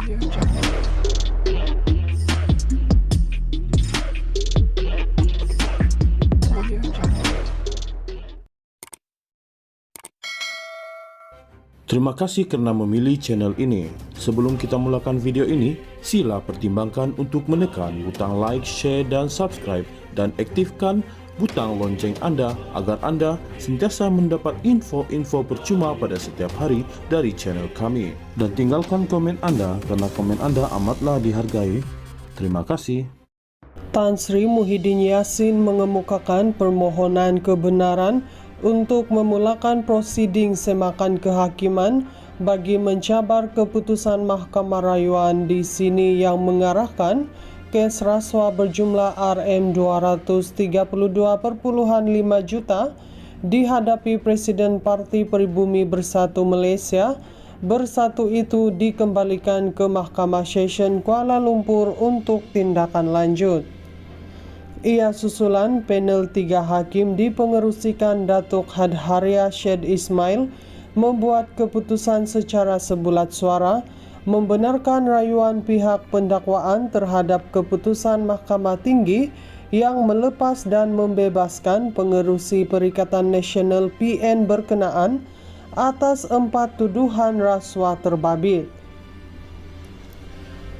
Terima kasih karena memilih channel ini. Sebelum kita mulakan video ini, sila pertimbangkan untuk menekan butang like, share, dan subscribe, dan aktifkan butang lonceng Anda agar Anda sentiasa mendapat info-info percuma pada setiap hari dari channel kami. Dan tinggalkan komen Anda karena komen Anda amatlah dihargai. Terima kasih. Tan Sri Muhyiddin Yassin mengemukakan permohonan kebenaran untuk memulakan prosiding semakan kehakiman bagi mencabar keputusan Mahkamah Rayuan di sini yang mengarahkan kes rasuah berjumlah Rm232.5 juta dihadapi Presiden Parti Pribumi Bersatu Malaysia. Bersatu itu dikembalikan ke Mahkamah Session Kuala Lumpur untuk tindakan lanjut. Ia susulan panel 3 hakim dipengerusikan Datuk Hadharia Syed Ismail membuat keputusan secara sebulat suara membenarkan rayuan pihak pendakwaan terhadap keputusan Mahkamah Tinggi yang melepas dan membebaskan pengerusi Perikatan Nasional PN berkenaan atas 4 tuduhan rasuah terbabit.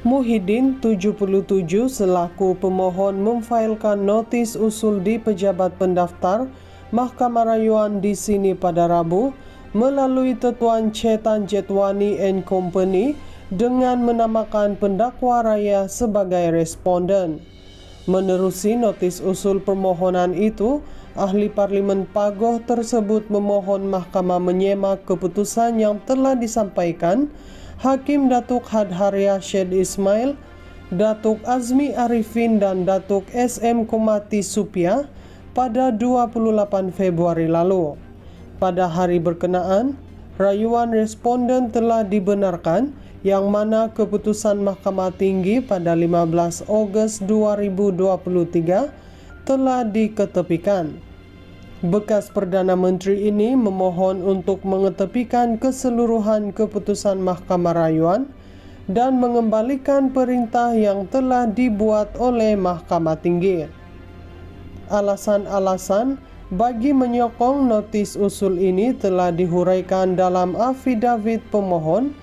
Muhyiddin 77 selaku pemohon memfailkan notis usul di pejabat pendaftar Mahkamah Rayuan di sini pada Rabu melalui Tetuan Chetan Jetwani and Company dengan menamakan pendakwa raya sebagai responden. Menerusi notis usul permohonan itu, Ahli Parlimen Pagoh tersebut memohon Mahkamah menyemak keputusan yang telah disampaikan Hakim Datuk Hadharia Syed Ismail, Datuk Azmi Arifin dan Datuk SM Komati Supia pada 28 Februari lalu. Pada hari berkenaan, rayuan responden telah dibenarkan yang mana keputusan Mahkamah Tinggi pada 15 Ogos 2023 telah diketepikan. Bekas Perdana Menteri ini memohon untuk mengetepikan keseluruhan keputusan Mahkamah Rayuan dan mengembalikan perintah yang telah dibuat oleh Mahkamah Tinggi. Alasan-alasan bagi menyokong notis usul ini telah dihuraikan dalam afidavit pemohon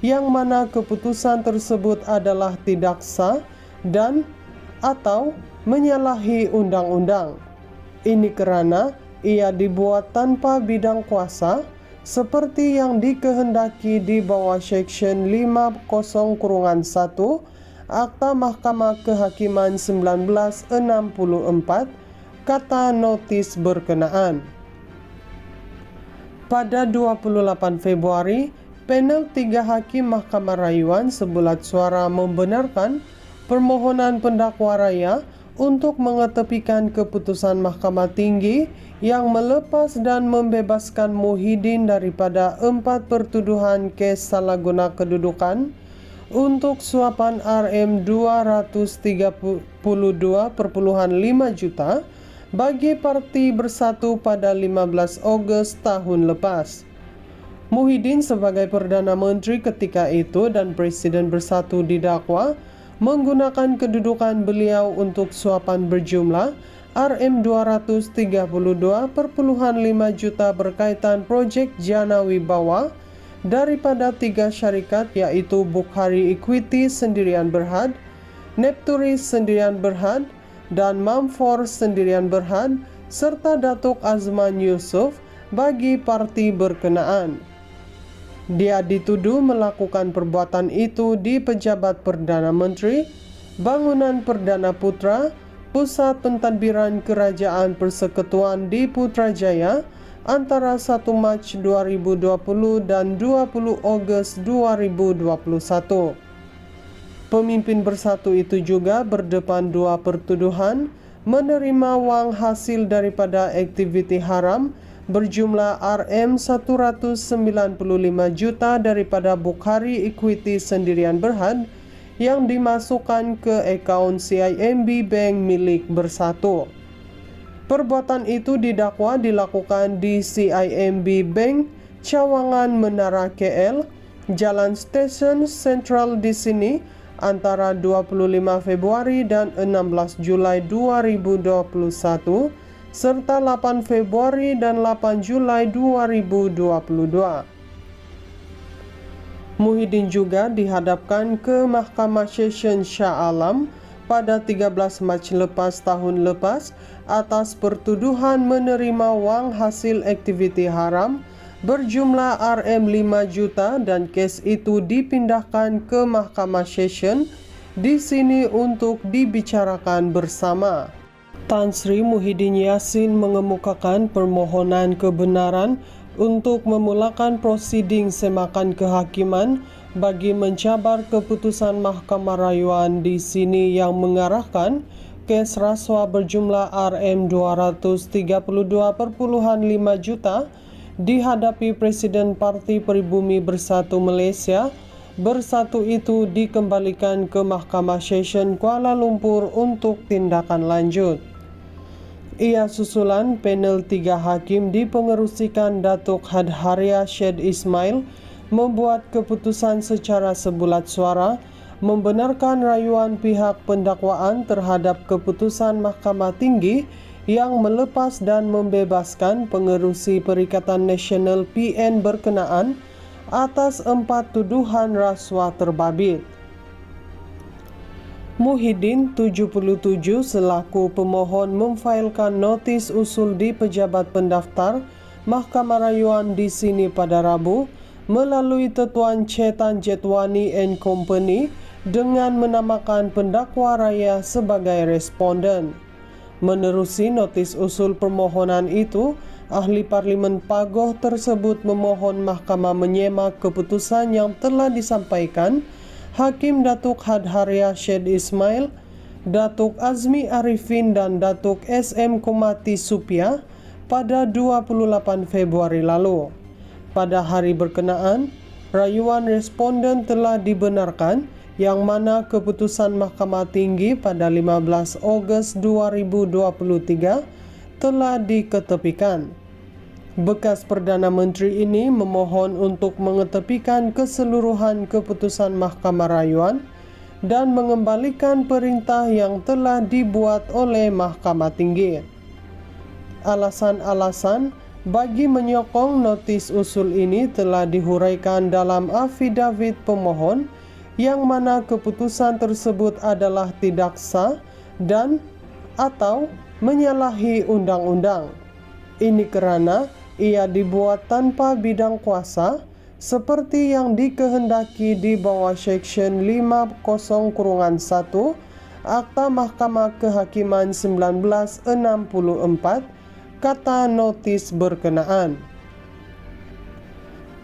yang mana keputusan tersebut adalah tidak sah dan atau menyalahi undang-undang. Ini kerana ia dibuat tanpa bidang kuasa seperti yang dikehendaki di bawah Seksyen 50-1 Akta Mahkamah Kehakiman 1964 kata notis berkenaan. Pada 28 Februari, panel 3 hakim Mahkamah Rayuan sebulat suara membenarkan permohonan pendakwa raya untuk mengetepikan keputusan Mahkamah Tinggi yang melepas dan membebaskan Muhyiddin daripada 4 pertuduhan kes salah guna kedudukan untuk suapan Rm232.5 juta bagi Parti Bersatu pada 15 Ogos tahun lepas. Muhyiddin sebagai Perdana Menteri ketika itu dan Presiden Bersatu didakwa menggunakan kedudukan beliau untuk suapan berjumlah Rm232.5 juta berkaitan projek Jana Wibawa daripada 3 syarikat iaitu Bukhari Equity Sendirian Berhad, Nepturis Sendirian Berhad dan Mamfor Sendirian Berhad serta Datuk Azman Yusof bagi parti berkenaan. Dia dituduh melakukan perbuatan itu di Pejabat Perdana Menteri, Bangunan Perdana Putra, Pusat Pentadbiran Kerajaan Persekutuan di Putrajaya antara 1 Mac 2020 dan 20 Ogos 2021. Pemimpin Bersatu itu juga berdepan 2 pertuduhan menerima wang hasil daripada aktiviti haram berjumlah Rm195 juta daripada Bukhari Equity Sendirian Berhad yang dimasukkan ke akaun CIMB Bank milik Bersatu. Perbuatan itu didakwa dilakukan di CIMB Bank Cawangan Menara KL Jalan Stesen Sentral di sini antara 25 Februari dan 16 Julai 2021 serta 8 Februari dan 8 Julai 2022. Muhyiddin juga dihadapkan ke Mahkamah Session Shah Alam pada 13 Mac lepas tahun lepas atas pertuduhan menerima wang hasil aktiviti haram berjumlah Rm5 juta dan kes itu dipindahkan ke Mahkamah Session di sini untuk dibicarakan bersama. Tan Sri Muhyiddin Yassin mengemukakan permohonan kebenaran untuk memulakan prosiding semakan kehakiman bagi mencabar keputusan Mahkamah Rayuan di sini yang mengarahkan kes rasuah berjumlah Rm232.5 juta dihadapi Presiden Parti Pribumi Bersatu Malaysia. Bersatu itu dikembalikan ke Mahkamah Session Kuala Lumpur untuk tindakan lanjut. Ia susulan panel 3 hakim dipengerusikan Datuk Hadharia Syed Ismail membuat keputusan secara sebulat suara membenarkan rayuan pihak pendakwaan terhadap keputusan Mahkamah Tinggi yang melepas dan membebaskan pengerusi Perikatan Nasional PN berkenaan atas 4 tuduhan rasuah terbabit. Muhyiddin 77 selaku pemohon memfailkan notis usul di pejabat pendaftar Mahkamah Rayuan di sini pada Rabu melalui Tetuan Chetan Jetwani and Company dengan menamakan pendakwa raya sebagai responden. Menerusi notis usul permohonan itu, Ahli Parlimen Pagoh tersebut memohon Mahkamah menyemak keputusan yang telah disampaikan Hakim Datuk Hadharia Syed Ismail, Datuk Azmi Arifin dan Datuk SM Komati Supia pada 28 Februari lalu. Pada hari berkenaan, rayuan responden telah dibenarkan yang mana keputusan Mahkamah Tinggi pada 15 Ogos 2023 telah diketepikan. Bekas Perdana Menteri ini memohon untuk mengetepikan keseluruhan keputusan Mahkamah Rayuan dan mengembalikan perintah yang telah dibuat oleh Mahkamah Tinggi. Alasan-alasan bagi menyokong notis usul ini telah dihuraikan dalam afidavit pemohon yang mana keputusan tersebut adalah tidak sah dan atau menyalahi undang-undang. Ini kerana ia dibuat tanpa bidang kuasa seperti yang dikehendaki di bawah Seksyen 50-1 Akta Mahkamah Kehakiman 1964 kata notis berkenaan.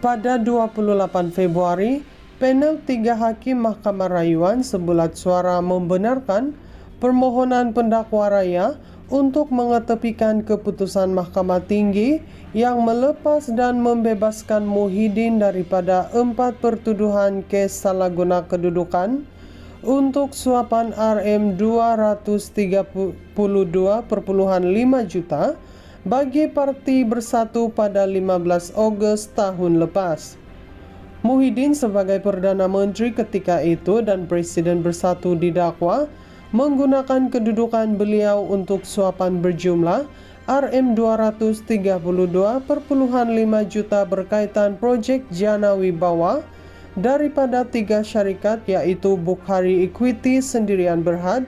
Pada 28 Februari, panel 3 hakim Mahkamah Rayuan sebulat suara membenarkan permohonan pendakwa raya untuk mengetepikan keputusan Mahkamah Tinggi yang melepas dan membebaskan Muhyiddin daripada 4 pertuduhan kes salah guna kedudukan untuk suapan Rm232.5 juta bagi Parti Bersatu pada 15 Ogos tahun lepas. Muhyiddin sebagai Perdana Menteri ketika itu dan Presiden Bersatu didakwa menggunakan kedudukan beliau untuk suapan berjumlah Rm232.5 juta berkaitan projek Jana Wibawa daripada 3 syarikat iaitu Bukhari Equity Sendirian Berhad,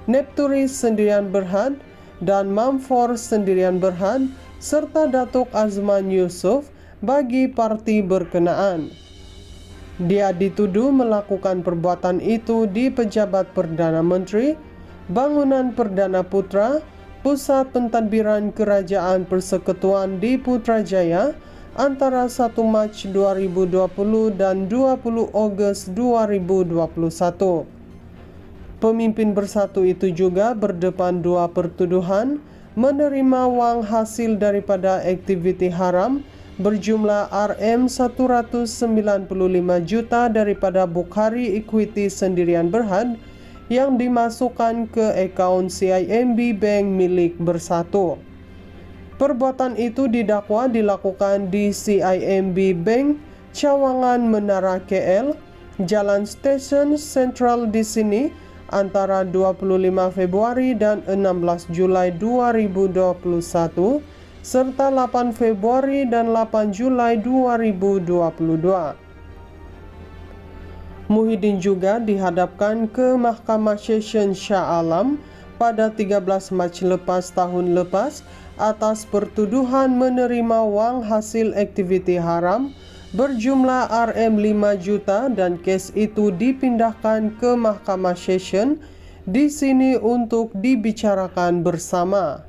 Nepturis Sendirian Berhad dan Mamfor Sendirian Berhad serta Datuk Azman Yusof bagi parti berkenaan. Dia dituduh melakukan perbuatan itu di Pejabat Perdana Menteri, Bangunan Perdana Putra, Pusat Pentadbiran Kerajaan Persekutuan di Putrajaya antara 1 Mac 2020 dan 20 Ogos 2021. Pemimpin Bersatu itu juga berdepan 2 pertuduhan menerima wang hasil daripada aktiviti haram berjumlah Rm195 juta daripada Bukhari Equity Sendirian Berhad yang dimasukkan ke akaun CIMB Bank milik Bersatu. Perbuatan itu didakwa dilakukan di CIMB Bank Cawangan Menara KL, Jalan Stesen Sentral di sini antara 25 Februari dan 16 Julai 2021 serta 8 Februari dan 8 Julai 2022. Muhyiddin juga dihadapkan ke Mahkamah Session Shah Alam pada 13 Mac lepas tahun lepas atas pertuduhan menerima wang hasil aktiviti haram berjumlah Rm5 juta dan kes itu dipindahkan ke Mahkamah Session di sini untuk dibicarakan bersama.